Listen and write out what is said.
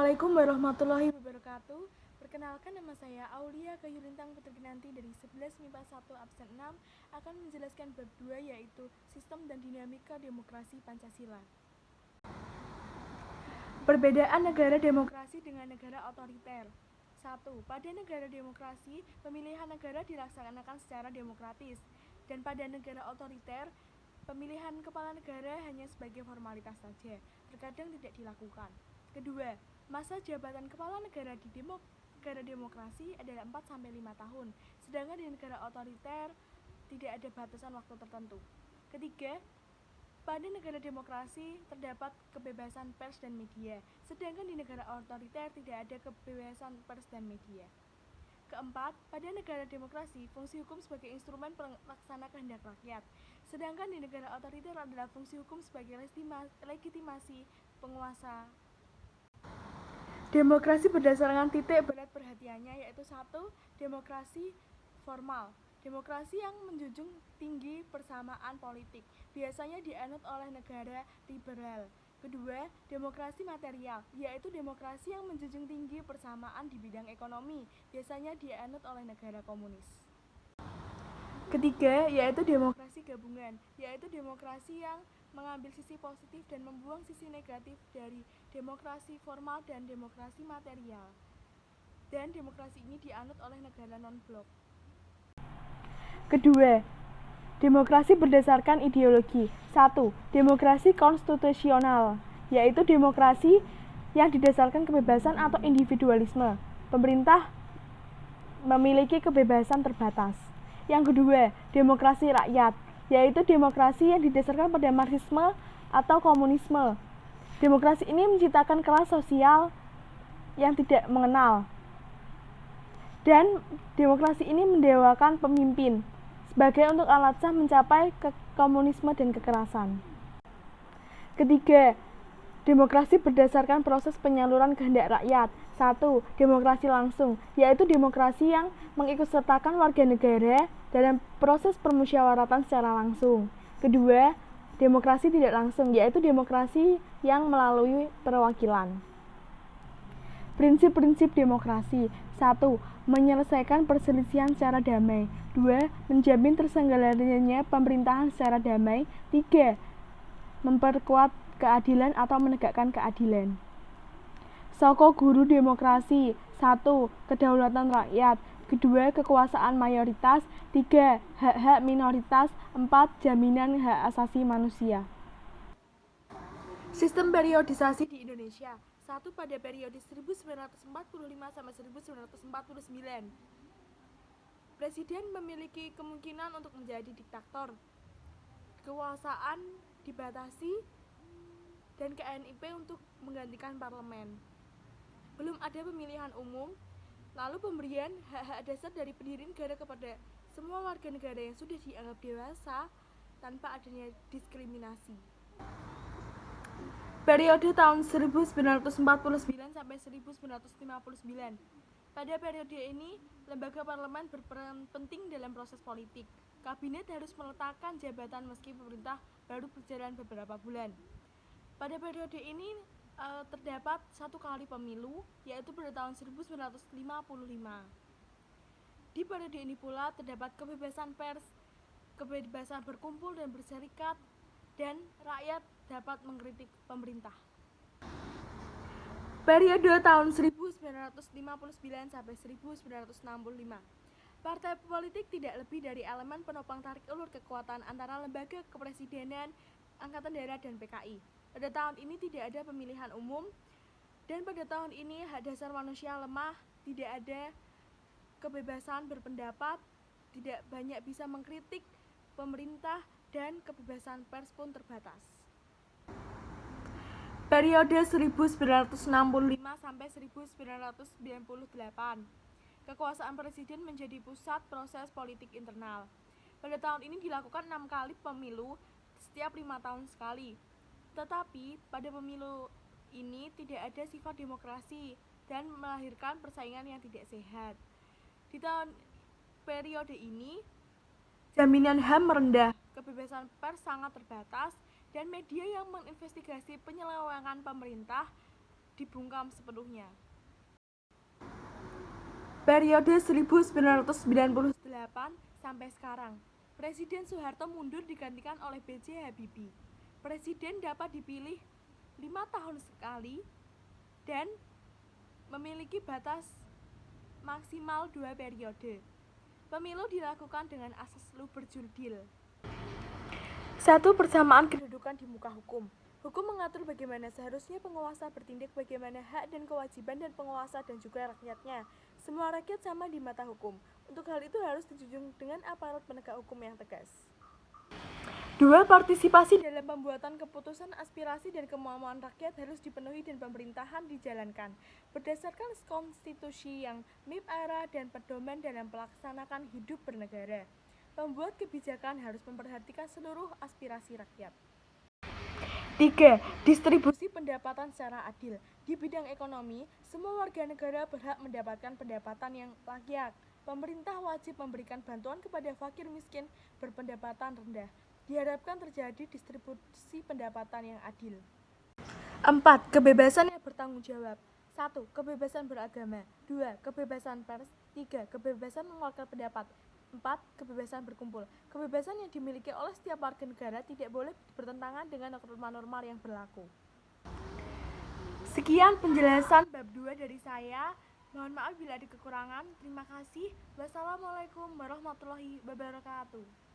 Assalamualaikum warahmatullahi wabarakatuh. Perkenalkan, nama saya Aulia Gayulintang Putri Kinanti dari 11 MIPA 1 absen 6 akan menjelaskan bab 2 yaitu Sistem dan Dinamika Demokrasi Pancasila. Perbedaan negara demokrasi dengan negara otoriter. 1. Pada negara demokrasi, pemilihan negara dilaksanakan secara demokratis, dan pada negara otoriter, pemilihan kepala negara hanya sebagai formalitas saja, terkadang tidak dilakukan. Kedua, masa jabatan kepala negara di negara demokrasi adalah 4-5 tahun, sedangkan di negara otoriter tidak ada batasan waktu tertentu. Ketiga, pada negara demokrasi terdapat kebebasan pers dan media, sedangkan di negara otoriter tidak ada kebebasan pers dan media. Keempat, pada negara demokrasi, fungsi hukum sebagai instrumen pelaksana kehendak rakyat, sedangkan di negara otoriter adalah fungsi hukum sebagai legitimasi penguasa. Demokrasi berdasarkan titik berat perhatiannya yaitu 1. Demokrasi formal. Demokrasi yang menjunjung tinggi persamaan politik, biasanya dianut oleh negara liberal. Kedua, demokrasi material, yaitu demokrasi yang menjunjung tinggi persamaan di bidang ekonomi, biasanya dianut oleh negara komunis. Ketiga, yaitu demokrasi gabungan, yaitu demokrasi yang mengambil sisi positif dan membuang sisi negatif dari demokrasi formal dan demokrasi material. Dan demokrasi ini dianut oleh negara non-blok. Kedua, demokrasi berdasarkan ideologi. 1. Demokrasi konstitusional, yaitu demokrasi yang didasarkan kebebasan atau individualisme. Pemerintah memiliki kebebasan terbatas. Yang kedua, demokrasi rakyat, yaitu demokrasi yang didasarkan pada Marxisme atau komunisme. Demokrasi ini menciptakan kelas sosial yang tidak mengenal. Dan demokrasi ini mendewakan pemimpin sebagai untuk alat sah mencapai komunisme dan kekerasan. Ketiga, demokrasi berdasarkan proses penyaluran kehendak rakyat. 1. Demokrasi langsung, yaitu demokrasi yang mengikutsertakan warga negara dalam proses permusyawaratan secara langsung. Kedua, demokrasi tidak langsung, yaitu demokrasi yang melalui perwakilan. Prinsip-prinsip demokrasi. 1. Menyelesaikan perselisihan secara damai. 2. Menjamin terselenggaranya pemerintahan secara damai. 3. Memperkuat keadilan atau menegakkan keadilan. Soko guru demokrasi. 1. Kedaulatan rakyat. 2. Kekuasaan mayoritas. 3. Hak-hak minoritas. 4. Jaminan hak asasi manusia. Sistem periodisasi di Indonesia. 1. Pada periode 1945 sampai 1949. Presiden memiliki kemungkinan untuk menjadi diktator. Kekuasaan dibatasi dan KNIP untuk menggantikan parlemen. Belum ada pemilihan umum, lalu pemberian hak-hak dasar dari pendiri negara kepada semua warga negara yang sudah dianggap dewasa tanpa adanya diskriminasi. Periode tahun 1949 sampai 1959. Pada periode ini, lembaga parlemen berperan penting dalam proses politik. Kabinet harus meletakkan jabatan meski pemerintah baru berjalan beberapa bulan. Pada periode ini terdapat satu kali pemilu, yaitu pada tahun 1955. Di periode ini pula terdapat kebebasan pers, kebebasan berkumpul dan berserikat, dan rakyat dapat mengkritik pemerintah. Periode tahun 1959 sampai 1965. Partai politik tidak lebih dari elemen penopang tarik ulur kekuatan antara lembaga kepresidenan, Angkatan Darat, dan PKI. Pada tahun ini tidak ada pemilihan umum, dan pada tahun ini hak dasar manusia lemah, tidak ada kebebasan berpendapat, tidak banyak bisa mengkritik pemerintah, dan kebebasan pers pun terbatas. Periode 1965 sampai 1998. Kekuasaan presiden menjadi pusat proses politik internal. Pada tahun ini dilakukan 6 kali pemilu setiap 5 tahun sekali. Tetapi pada pemilu ini tidak ada sifat demokrasi dan melahirkan persaingan yang tidak sehat. Di tahun periode ini, jaminan HAM rendah, kebebasan pers sangat terbatas, dan media yang menginvestigasi penyelewengan pemerintah dibungkam sepenuhnya. Periode 1998 sampai sekarang, Presiden Soeharto mundur digantikan oleh B.J. Habibie. Presiden dapat dipilih 5 tahun sekali dan memiliki batas maksimal 2 periode. Pemilu dilakukan dengan asas luber-jurdil. 1. Persamaan kedudukan di muka hukum. Hukum mengatur bagaimana seharusnya penguasa bertindak, bagaimana hak dan kewajiban dan penguasa dan juga rakyatnya. Semua rakyat sama di mata hukum. Untuk hal itu harus dijunjung dengan aparat penegak hukum yang tegas. 2. Partisipasi dalam pembuatan keputusan, aspirasi dan kemauan rakyat harus dipenuhi dan pemerintahan dijalankan berdasarkan konstitusi yang MIP-era dan pedoman dalam melaksanakan hidup bernegara. Pembuat kebijakan harus memperhatikan seluruh aspirasi rakyat. 3. Distribusi pendapatan secara adil. Di bidang ekonomi, semua warga negara berhak mendapatkan pendapatan yang layak. Pemerintah wajib memberikan bantuan kepada fakir miskin berpendapatan rendah. Diharapkan terjadi distribusi pendapatan yang adil. 4. Kebebasan yang bertanggung jawab. 1. Kebebasan beragama. 2. Kebebasan pers. 3. Kebebasan mengeluarkan pendapat. 4. Kebebasan berkumpul. Kebebasan yang dimiliki oleh setiap warga negara tidak boleh bertentangan dengan norma-norma yang berlaku. Sekian penjelasan bab 2 dari saya. Mohon maaf bila ada kekurangan. Terima kasih. Wassalamualaikum warahmatullahi wabarakatuh.